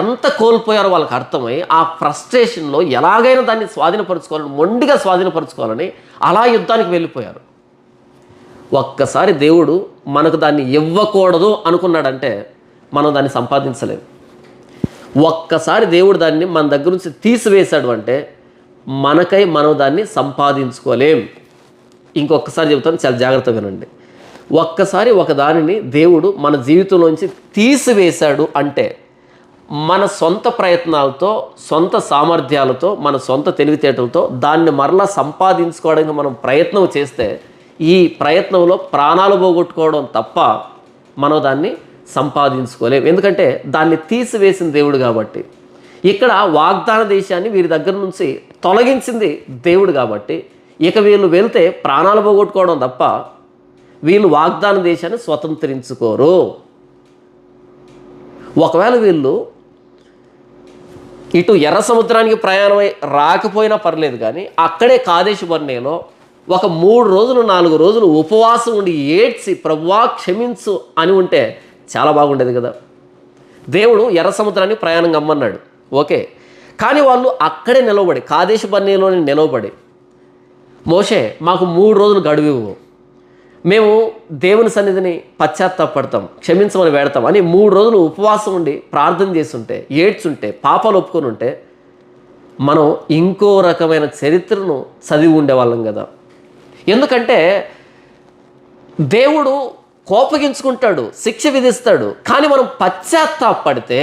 ఎంత కోల్పోయారో వాళ్ళకి అర్థమై ఆ ఫ్రస్ట్రేషన్లో ఎలాగైనా దాన్ని స్వాధీనపరచుకోవాలని, మొండిగా స్వాధీనపరచుకోవాలని అలా యుద్ధానికి వెళ్ళిపోయారు. ఒక్కసారి దేవుడు మనకు దాన్ని ఇవ్వకూడదు అనుకున్నాడంటే మనం దాన్ని సంపాదించలేము. ఒక్కసారి దేవుడు దాన్ని మన దగ్గర నుంచి తీసివేశాడు అంటే మనం దాన్ని సంపాదించుకోలేం. ఇంకొకసారి చెబుతాను, చాలా జాగ్రత్తగా వినండి. ఒక్కసారి ఒక దానిని దేవుడు మన జీవితంలోంచి తీసివేశాడు అంటే మన సొంత ప్రయత్నాలతో, సొంత సామర్థ్యాలతో, మన సొంత తెలివితేటలతో దాన్ని మరలా సంపాదించుకోవడానికి మనం ప్రయత్నం చేస్తే ఈ ప్రయత్నంలో ప్రాణాలు పోగొట్టుకోవడం తప్ప మనం దాన్ని సంపాదించుకోలేం. ఎందుకంటే దాన్ని తీసివేసిన దేవుడు కాబట్టి. ఇక్కడ వాగ్దాన దేశాన్ని వీరి దగ్గర నుంచి తొలగించింది దేవుడు కాబట్టి ఇక వీళ్ళు వెళ్తే ప్రాణాలు పోగొట్టుకోవడం తప్ప వీళ్ళు వాగ్దాన దేశాన్ని స్వతంత్రించుకోరు. ఒకవేళ వీళ్ళు ఇటు ఎర్ర సముద్రానికి ప్రయాణమై రాకపోయినా పర్లేదు, కానీ అక్కడే కాదేశు బర్నేలో ఒక 3 రోజులు 4 రోజులు ఉపవాసం ఉండి ఏడ్చి ప్రభువా క్షమించు అని ఉంటే చాలా బాగుండేది కదా. దేవుడు ఎర్ర సముద్రాన్ని ప్రయాణం కమ్మన్నాడు, ఓకే. కానీ వాళ్ళు అక్కడే నిలవబడి, కాదేశు బర్నేలోనే నిలవబడి, మోషే మాకు 3 రోజులు గడువు, మేము దేవుని సన్నిధిని పశ్చాత్తాపడతాం, క్షమించమని వేడతాం అని 3 రోజులు ఉపవాసం ఉండి ప్రార్థన చేస్తుంటే, ఏడ్చుంటే, పాపాలు ఒప్పుకొని ఉంటే మనం ఇంకో రకమైన చరిత్రను చదివి ఉండేవాళ్ళం కదా. ఎందుకంటే దేవుడు కోపగించుకుంటాడు, శిక్ష విధిస్తాడు, కానీ మనం పశ్చాత్తాపడితే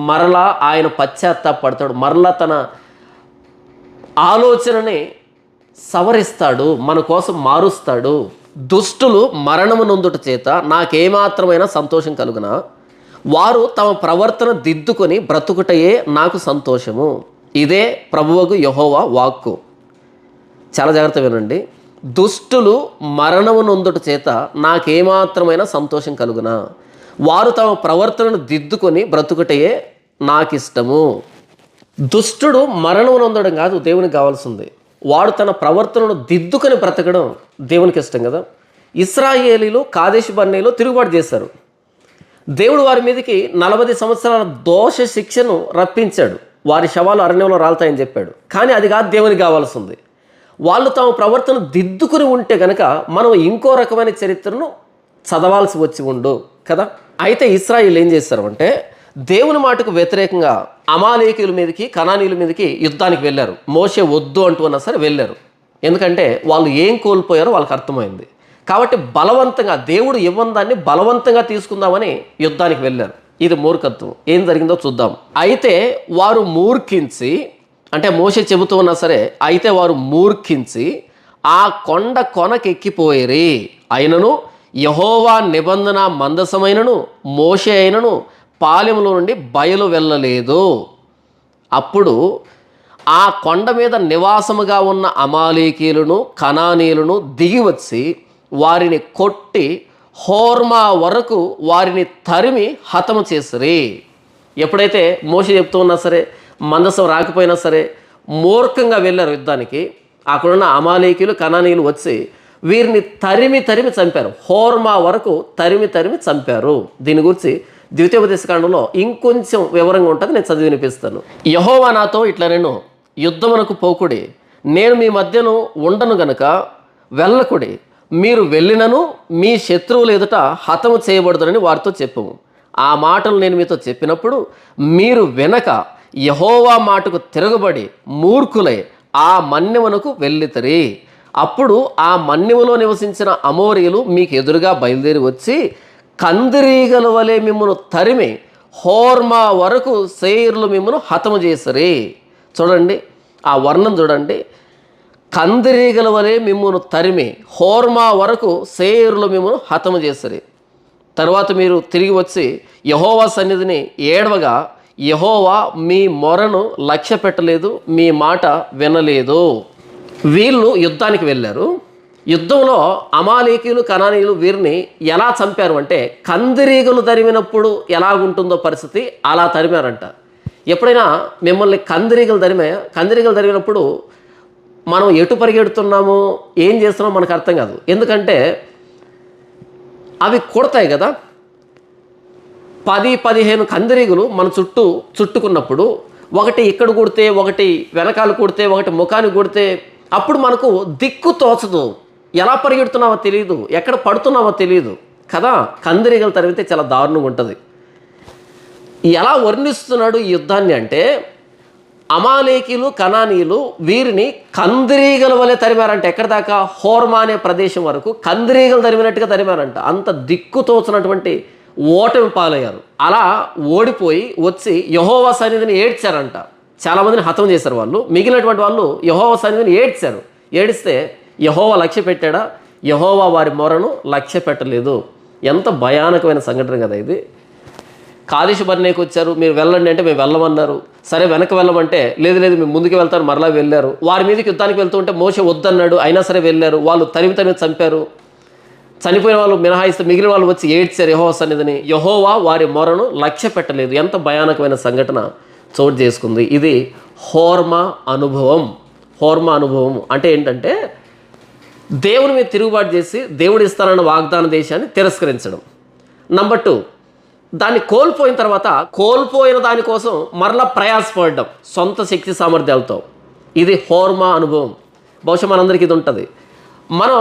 మరలా ఆయన పశ్చాత్తాపడతాడు, మరలా తన ఆలోచనని సవరిస్తాడు, మన కోసం మారుస్తాడు. దుష్టులు మరణము నొందుట చేత నాకేమాత్రమైన సంతోషం కలుగునా, వారు తమ ప్రవర్తన దిద్దుకొని బ్రతుకుటయే నాకు సంతోషము. ఇదే ప్రభువగు యెహోవా వాక్కు. చాలా జాగ్రత్త వినండి. దుష్టులు మరణము నొందుట చేత నాకేమాత్రమైన సంతోషం కలుగునా, వారు తమ ప్రవర్తనను దిద్దుకొని బ్రతుకుటయే నాకిష్టము. దుష్టుడు మరణం నొందడం కాదు దేవునికి కావాల్సింది, వాడు తన ప్రవర్తనను దిద్దుకొని బ్రతకడం దేవునికి ఇష్టం కదా. ఇశ్రాయేలీలు కాదేశు బర్నేలో తిరుగుబాటు చేశారు. దేవుడు వారి మీదకి 40 సంవత్సరాల దోష శిక్షను రప్పించాడు, వారి శవాలు అరణ్యంలో రాలుతాయని చెప్పాడు. కానీ అది కాదు దేవునికి కావాల్సింది. వాళ్ళు తమ ప్రవర్తన దిద్దుకుని ఉంటే కనుక మనం ఇంకో రకమైన చరిత్రను చదవాల్సి వచ్చి ఉండు కదా. అయితే ఇశ్రాయేలు ఏం చేశారు అంటే దేవుని మాటకు వ్యతిరేకంగా అమాలేకీయుల మీదకి, కనానీయుల మీదకి యుద్ధానికి వెళ్ళారు. మోషే వద్దు అంటూ అన్నా సరే వెళ్ళారు. ఎందుకంటే వాళ్ళు ఏం కోల్పోయారో వాళ్ళకి అర్థమైంది. కాబట్టి బలవంతంగా దేవుడు ఇవ్వని దాన్ని బలవంతంగా తీసుకుందామని యుద్ధానికి వెళ్ళారు. ఇది మూర్ఖత్వం. ఏం జరిగిందో చూద్దాం. అయితే వారు మూర్ఖించి, అంటే మోషే చెబుతూ ఉన్నా సరే, అయితే వారు మూర్ఖించి ఆ కొండ కొనకెక్కిపోయిరి. అయినను యెహోవా నిబంధన మందసమైనను మోషే అయినను పాలెంలో నుండి బయలు వెళ్ళలేదు. అప్పుడు ఆ కొండ మీద నివాసముగా ఉన్న అమాలేకీయులను, కనానీయులను దిగి వచ్చి వారిని కొట్టి హోర్మా వరకు వారిని తరిమి హతము చేసిరి. ఎప్పుడైతే మోషే చెప్తూ ఉన్నా సరే, మందసం రాకపోయినా సరే మూర్ఖంగా వెళ్ళారు యుద్ధానికి, అక్కడున్న అమాలేకీయులు, కనానీయులు వచ్చి వీరిని తరిమి తరిమి చంపారు. హోర్మా వరకు తరిమి తరిమి చంపారు. దీని గురించి ద్వితీయోపదేశకాండంలో ఇంకొంచెం వివరంగా ఉంటుంది, నేను చదివి వినిపిస్తాను. యెహోవా నాతో ఇట్లా నేను యుద్ధమునకు పోకుడి, నేను మీ మధ్యను ఉండను గనుక వెళ్ళకుడి, మీరు వెళ్ళినను మీ శత్రువులు ఎదుట హతము చేయబడదునని వారితో చెప్పము. ఆ మాటలు నేను మీతో చెప్పినప్పుడు మీరు వెనక యెహోవా మాటకు తిరగబడి మూర్ఖులై ఆ మన్యమునకు వెళ్ళితరి. అప్పుడు ఆ మన్యములో నివసించిన అమోరీయులు మీకు ఎదురుగా బయలుదేరి వచ్చి కందిరీగల వలె మిమ్మను తరిమి హోర్మా వరకు సేయర్లు మిమ్మను హతము చేసరి. చూడండి ఆ వర్ణం చూడండి, కందిరీగల వలె మిమ్మను తరిమి హోర్మా వరకు సేయర్లు మిమ్మను హతము చేసరి. తర్వాత మీరు తిరిగి వచ్చి యెహోవా సన్నిధిని ఏడవగా యెహోవా మీ మొరను లక్ష్య పెట్టలేదు, మీ మాట వినలేదు. వీళ్ళు యుద్ధానికి వెళ్ళారు. యుద్ధంలో అమాలేకీయులు కనానీయులు వీరిని ఎలా చంపారు అంటే కందిరీగలు తరిమినప్పుడు ఎలాగుంటుందో పరిస్థితి అలా తరిమారంట. ఎప్పుడైనా మిమ్మల్ని కందిరీగలు తరిమినప్పుడు మనం ఎటు పరిగెడుతున్నామో ఏం చేస్తున్నామో మనకు అర్థం కాదు. ఎందుకంటే అవి కొడతాయి కదా. 10-15 కందిరీగలు మన చుట్టూ చుట్టుకున్నప్పుడు ఒకటి ఇక్కడ కొడితే, ఒకటి వెనకాల కొడితే, ఒకటి ముఖానికి కొడితే అప్పుడు మనకు దిక్కు తోచదు, ఎలా పరిగెడుతున్నామో తెలియదు, ఎక్కడ పడుతున్నామో తెలియదు కదా. కందిరీగలు తరిగితే చాలా దారుణంగా ఉంటుంది. ఎలా వర్ణిస్తున్నాడు ఈ యుద్ధాన్ని అంటే అమాలేకీయులు కనానీయులు వీరిని కందిరీగల వలె తరిమారంట. ఎక్కడ దాకా? హోర్మా అనే ప్రదేశం వరకు కందిరీగలు తరిమినట్టుగా తరిమారంట. అంత దిక్కుతోచినటువంటి ఓటమి పాలయ్యారు. అలా ఓడిపోయి వచ్చి యెహోవా సన్నిధిని ఏడ్చారంట. చాలామందిని హతం చేశారు వాళ్ళు. మిగిలినటువంటి వాళ్ళు యెహోవా సన్నిధిని ఏడ్చారు. ఏడిస్తే యెహోవా లక్ష్య పెట్టాడా? యెహోవా వారి మొరను లక్ష్య పెట్టలేదు. ఎంత భయానకమైన సంఘటన కదా ఇది. కాదేషు బర్నేకి వచ్చారు, మీరు వెళ్ళండి అంటే మేము వెళ్ళమన్నారు. సరే వెనక వెళ్ళమంటే లేదు మేము ముందుకు వెళ్తారు, మరలా వెళ్ళారు. వారి మీదకి యుద్ధానికి వెళ్తూ ఉంటే మోషే వద్దన్నాడు, అయినా సరే వెళ్ళారు. వాళ్ళు తరిమి చంపారు. చనిపోయిన వాళ్ళు మినహాయిస్తే మిగిలిన వాళ్ళు వచ్చి ఏడ్చారు యెహోవా సన్నిధిని. యెహోవా వారి మొరను లక్ష్య పెట్టలేదు. ఎంత భయానకమైన సంఘటన చోటు చేసుకుంది. ఇది హోర్మా అనుభవం. హోర్మా అనుభవం అంటే ఏంటంటే దేవుని మీద తిరుగుబాటు చేసి దేవుడు ఇస్తానన్న వాగ్దాన దేశాన్ని తిరస్కరించడం. నంబర్ 2, దాన్ని కోల్పోయిన తర్వాత కోల్పోయిన దానికోసం మరలా ప్రయాసపడడం సొంత శక్తి సామర్థ్యాలతో. ఇది హోర్మా అనుభవం. బహుశా మనందరికీ ఇది ఉంటుంది. మనం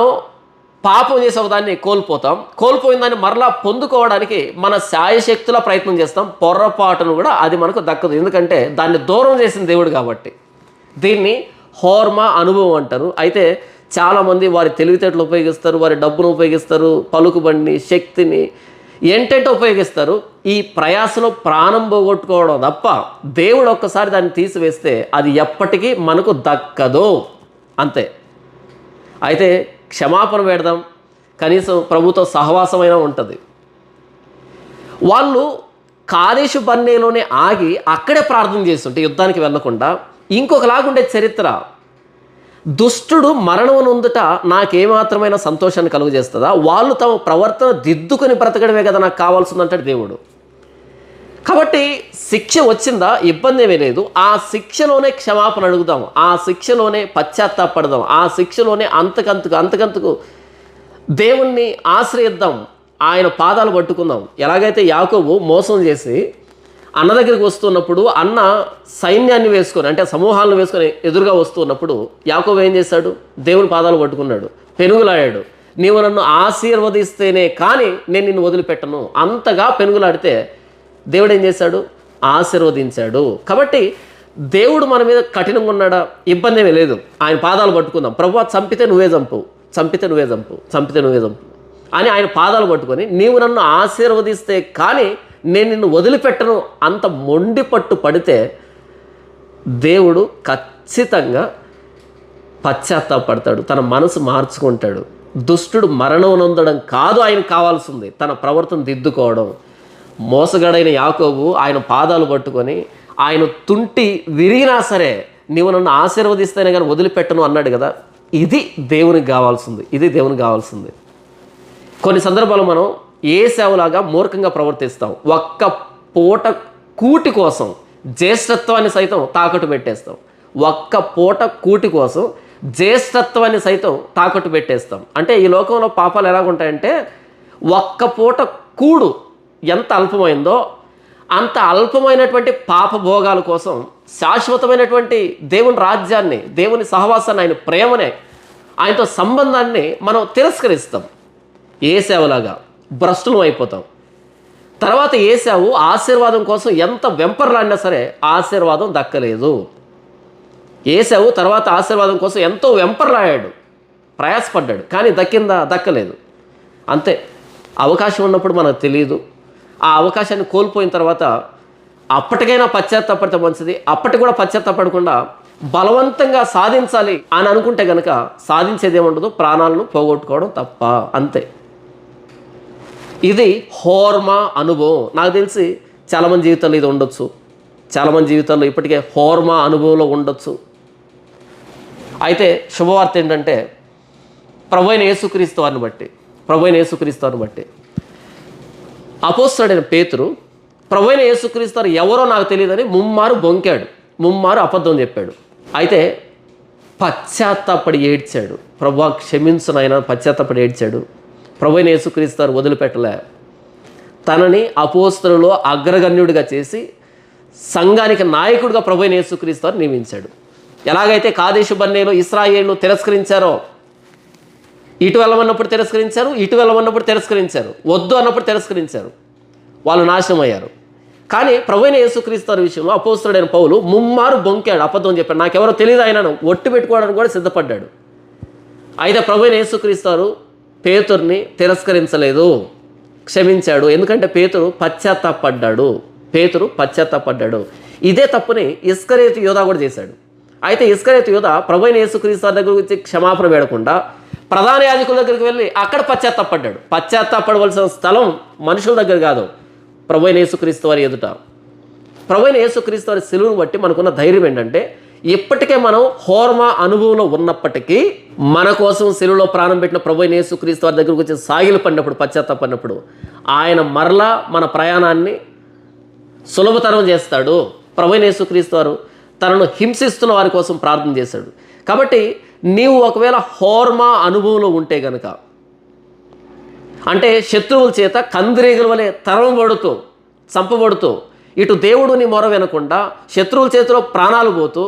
పాపం చేసే ఒకదాన్ని కోల్పోతాం. కోల్పోయిన దాన్ని మరలా పొందుకోవడానికి మన శాయశక్తుల ప్రయత్నం చేస్తాం. పొర్రపాటును కూడా అది మనకు దక్కదు, ఎందుకంటే దాన్ని దూరం చేసిన దేవుడు కాబట్టి. దీన్ని హోర్మా అనుభవం అంటారు. అయితే చాలామంది వారి తెలివితేటలు ఉపయోగిస్తారు, వారి డబ్బును ఉపయోగిస్తారు, పలుకుబడిని, శక్తిని ఏంటంటే ఉపయోగిస్తారు. ఈ ప్రయాసలో ప్రాణం పోగొట్టుకోవడం తప్ప దేవుడు ఒక్కసారి దాన్ని తీసివేస్తే అది ఎప్పటికీ మనకు దక్కదు, అంతే. అయితే క్షమాపణ పెడదాం, కనీసం ప్రభుతో సహవాసమైనా ఉంటుంది. వాళ్ళు కాదేషు బర్నేలోనే ఆగి అక్కడే ప్రార్థన చేస్తుంటే యుద్ధానికి వెళ్లకుండా ఇంకొకలాగుండే చరిత్ర. దుష్టుడు మరణం నొందుట నాకేమాత్రమైన సంతోషాన్ని కలుగజేస్తుందా? వాళ్ళు తమ ప్రవర్తన దిద్దుకొని బ్రతకడమే కదా నాకు కావాల్సిందంటాడు దేవుడు. కాబట్టి శిక్ష వచ్చిందా, ఇబ్బంది ఏమీ లేదు. ఆ శిక్షలోనే క్షమాపణ అడుగుదాం, ఆ శిక్షలోనే పశ్చాత్తాపడదాం, ఆ శిక్షలోనే అంతకంతకు దేవుణ్ణి ఆశ్రయిద్దాం, ఆయన పాదాలు పట్టుకుందాం. ఎలాగైతే యాకోబు మోసం చేసి అన్న దగ్గరికి వస్తున్నప్పుడు అన్న సైన్యాన్ని వేసుకొని అంటే సమూహాలను వేసుకొని ఎదురుగా వస్తున్నప్పుడు యాకోబు ఏం చేశాడు? దేవుని పాదాలు పట్టుకున్నాడు, పెనుగులాడాడు. నీవు నన్ను ఆశీర్వదిస్తేనే కానీ నేను నిన్ను వదిలిపెట్టను. అంతగా పెనుగులాడితే దేవుడు ఏం చేశాడు? ఆశీర్వదించాడు. కాబట్టి దేవుడు మన మీద కఠినంగా ఉన్నాడా? ఇబ్బంది ఏమీ లేదు. ఆయన పాదాలు పట్టుకుందాం. ప్రభువా చంపితే నువ్వే చంపు, చంపితే నువ్వే చంపు, చంపితే నువ్వే చంపు అని ఆయన పాదాలు పట్టుకొని నీవు నన్ను ఆశీర్వదిస్తే కానీ నేను నిన్ను వదిలిపెట్టను అంత మొండి పట్టు పడితే దేవుడు ఖచ్చితంగా పశ్చాత్తాపడతాడు, తన మనసు మార్చుకుంటాడు. దుష్టుడు మరణం నొందడం కాదు ఆయనకు కావాల్సింది, తన ప్రవర్తన దిద్దుకోవడం. మోసగాడైన యాకోబు ఆయన పాదాలు పట్టుకొని ఆయన తుంటి విరిగినా సరే నీవు నన్ను ఆశీర్వదిస్తేనే కానీ వదిలిపెట్టను అన్నాడు కదా. ఇది దేవునికి కావాల్సింది, ఇది దేవునికి కావాల్సింది. కొన్ని సందర్భాలు మనం ఏశావులాగా మూర్ఖంగా ప్రవర్తిస్తాం. ఒక్క పూట కూటి కోసం జ్యేష్ఠత్వాన్ని సైతం తాకట్టు పెట్టేస్తాం. ఒక్క పూట కూటి కోసం జ్యేష్ఠత్వాన్ని సైతం తాకట్టు పెట్టేస్తాం. అంటే ఈ లోకంలో పాపాలు ఎలాగుంటాయంటే ఒక్క పూట కూడు ఎంత అల్పమైందో అంత అల్పమైనటువంటి పాప భోగాల కోసం శాశ్వతమైనటువంటి దేవుని రాజ్యాన్ని, దేవుని సహవాసాన్ని, ఆయన ప్రేమనే, ఆయనతో సంబంధాన్ని మనం తిరస్కరిస్తాం. ఏశావులాగా భ్రష్టులం అయిపోతాం. తర్వాత ఏశావు ఆశీర్వాదం కోసం ఎంత వెంపర్లాడినా సరే ఆశీర్వాదం దక్కలేదు. ఏశావు తర్వాత ఆశీర్వాదం కోసం ఎంతో వెంపర్లాడాడు, ప్రయాసపడ్డాడు, కానీ దక్కిందా? దక్కలేదు. అంతే. అవకాశం ఉన్నప్పుడు మనకు తెలియదు. ఆ అవకాశాన్ని కోల్పోయిన తర్వాత అప్పటికైనా పశ్చాత్తాపడితే మంచిది. అప్పటికి కూడా పశ్చాత్తాపడకుండా బలవంతంగా సాధించాలి అని అనుకుంటే కనుక సాధించేదేముండదు, ప్రాణాలను పోగొట్టుకోవడం తప్ప. అంతే. ఇది హోర్మా అనుభవం. నాకు తెలిసి చాలామంది జీవితాల్లో ఇది ఉండొచ్చు. చాలామంది జీవితాల్లో ఇప్పటికే హోర్మా అనుభవంలో ఉండొచ్చు. అయితే శుభవార్త ఏంటంటే ప్రభువైన యేసుక్రీస్తు వారిని బట్టి అపోస్తలుడైన పేతురు ప్రభువైన యేసుక్రీస్తు వారు ఎవరో నాకు తెలియదని ముమ్మారు బొంకాడు, ముమ్మారు అబద్ధం చెప్పాడు. అయితే పశ్చాత్తాపడి ఏడ్చాడు. ప్రభువా క్షమించు నాయనా, పశ్చాత్తాపడి ఏడ్చాడు. ప్రభువైన యేసుక్రీస్తు వారు వదిలిపెట్టలే. తనని అపోస్తలులో అగ్రగణ్యుడిగా చేసి సంఘానికి నాయకుడిగా ప్రభువైన యేసుక్రీస్తు వారు నియమించాడు. ఎలాగైతే కాదేశు బర్నేలో ఇశ్రాయేలు తిరస్కరించారో, ఇటు వెళ్ళమన్నప్పుడు తిరస్కరించారు, ఇటు వెళ్ళమన్నప్పుడు తిరస్కరించారు, వద్దు అన్నప్పుడు తిరస్కరించారు, వాళ్ళు నాశనం అయ్యారు. కానీ ప్రభువైన యేసుక్రీస్తు వారి విషయంలో అపోస్తలుడైన పౌలు ముమ్మారు బొంకాడు, అబద్ధం చెప్పాడు. నాకెవరో తెలియదు ఆయనను ఒట్టు పెట్టుకోవడానికి కూడా సిద్ధపడ్డాడు. అయితే ప్రభువైన యేసుక్రీస్తు వారు పేతుర్ని తిరస్కరించలేదు, క్షమించాడు. ఎందుకంటే పేతురు పశ్చాత్తాపడ్డాడు. ఇదే తప్పుని ఇస్కరియోతు యోధా కూడా చేశాడు. అయితే ఇస్కరియోతు యోధా ప్రభువైన యేసుక్రీస్తు వారి దగ్గర వచ్చి క్షమాపణ వేడకుండా ప్రధాన యాజకుల దగ్గరికి వెళ్ళి అక్కడ పశ్చాత్తాపడ్డాడు. పశ్చాత్తాపడవలసిన స్థలం మనుషుల దగ్గర కాదు, ప్రభువైన యేసుక్రీస్తు వారి ఎదుట. ప్రభువైన యేసుక్రీస్తు వారి సిలువను బట్టి మనకున్న ధైర్యం ఏంటంటే ఇప్పటికే మనం హోర్మా అనుభవంలో ఉన్నప్పటికీ మన కోసం సిలువలో ప్రాణం పెట్టిన ప్రభువైన యేసుక్రీస్తు వారి దగ్గరకు వచ్చి సాగిలు పడినప్పుడు, పశ్చాత్తాపడినప్పుడు ఆయన మరలా మన ప్రయాణాన్ని సులభతరం చేస్తాడు. ప్రభువైన యేసుక్రీస్తు వారు తనను హింసిస్తున్న వారి కోసం ప్రార్థన చేశాడు. కాబట్టి నీవు ఒకవేళ హోర్మా అనుభవంలో ఉంటే గనక, అంటే శత్రువుల చేత కందిరీగల వలె తరమబడుతూ, చంపబడుతూ, ఇటు దేవుడు నీ మొర వినకుండా శత్రువుల చేతిలో ప్రాణాలు పోతూ,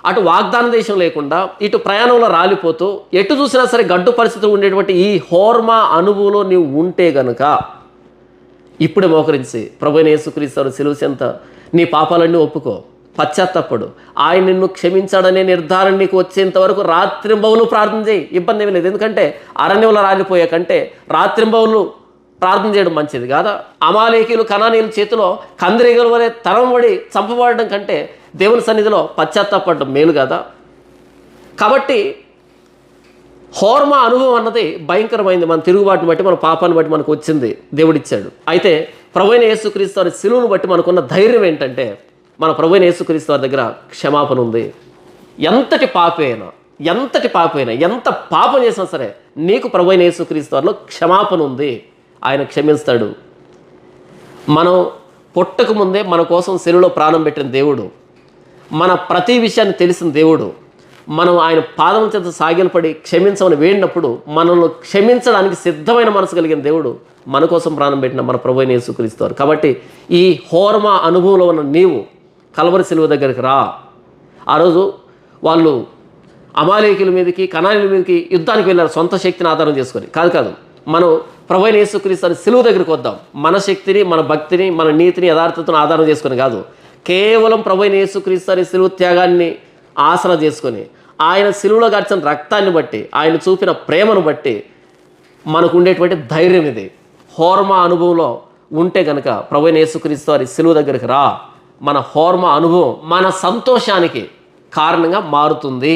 అటు వాగ్దాన దేశం లేకుండా ఇటు ప్రయాణంలో రాలిపోతూ, ఎటు చూసినా సరే గడ్డు పరిస్థితులు ఉండేటువంటి ఈ హోర్మా అనుభవంలో నీవు ఉంటే గనక ఇప్పుడే మోకరించి ప్రభువైన యేసుక్రీస్తు వారు సిలువ చెంత నీ పాపాలన్నీ ఒప్పుకో, పశ్చాత్తాపడు. ఆయన నిన్ను క్షమించాడనే నిర్ధారణ నీకు వచ్చేంత వరకు రాత్రింబవులు ప్రార్థన చేయి. ఇబ్బంది ఏమీ లేదు. ఎందుకంటే అరణ్యంలో రాలిపోయే కంటే రాత్రింబవులు ప్రార్థన చేయడం మంచిది కాదా? అమాలేకీలు కనానీయుల చేతిలో కందిరీగల వలె తరంబడి చంపబడడం కంటే దేవుని సన్నిధిలో పశ్చాత్తాపడడం మేలు కదా? కాబట్టి హోర్మా అనుభవం అన్నది భయంకరమైంది. మన తిరుగుబాటును బట్టి, మన పాపాన్ని బట్టి మనకు వచ్చింది, దేవుడిచ్చాడు. అయితే ప్రభువైన యేసుక్రీస్తు వారి సిలువను బట్టి మనకున్న ధైర్యం ఏంటంటే మన ప్రభువైన యేసుక్రీస్తు వారి దగ్గర క్షమాపణ ఉంది. ఎంతటి పాపైనా, ఎంత పాపం చేసినా సరే నీకు ప్రభువైన యేసుక్రీస్తు వారిలో క్షమాపణ ఉంది. ఆయన క్షమిస్తాడు. మనం పుట్టక ముందే మన కోసం సిలువలో ప్రాణం పెట్టిన దేవుడు, మన ప్రతి విషయాన్ని తెలిసిన దేవుడు, మనం ఆయన పాదం చేత సాగిలపడి క్షమించమని వేడినప్పుడు మనల్ని క్షమించడానికి సిద్ధమైన మనసు కలిగిన దేవుడు మన కోసం ప్రాణం పెట్టిన మన ప్రభువైన యేసుక్రీస్తు వారు. కాబట్టి ఈ హోర్మా అనుభవంలో ఉన్న నీవు కల్వరి సిలువ దగ్గరికి రా. ఆ రోజు వాళ్ళు అమాలేకీల మీదకి, కనానీయుల మీదకి యుద్ధానికి వెళ్ళారు సొంత శక్తిని ఆధారం చేసుకొని. కాదు, మనం ప్రభువైన యేసుక్రీస్తు వారి సిలువ దగ్గరికి వద్దాం. మన శక్తిని, మన భక్తిని, మన నీతిని, యథార్థతను ఆధారం చేసుకొని కాదు, కేవలం ప్రభువైన యేసుక్రీస్తు వారి సిలువ త్యాగాన్ని ఆసరా చేసుకొని, ఆయన సిలువలో గార్చిన రక్తాన్ని బట్టి, ఆయన చూపిన ప్రేమను బట్టి మనకు ఉండేటువంటి ధైర్యం ఇది. హోర్మా అనుభవంలో ఉంటే కనుక ప్రభువైన యేసుక్రీస్తు వారి సిలువ దగ్గరికి రా. మన హోర్మా అనుభవం మన సంతోషానికి కారణంగా మారుతుంది.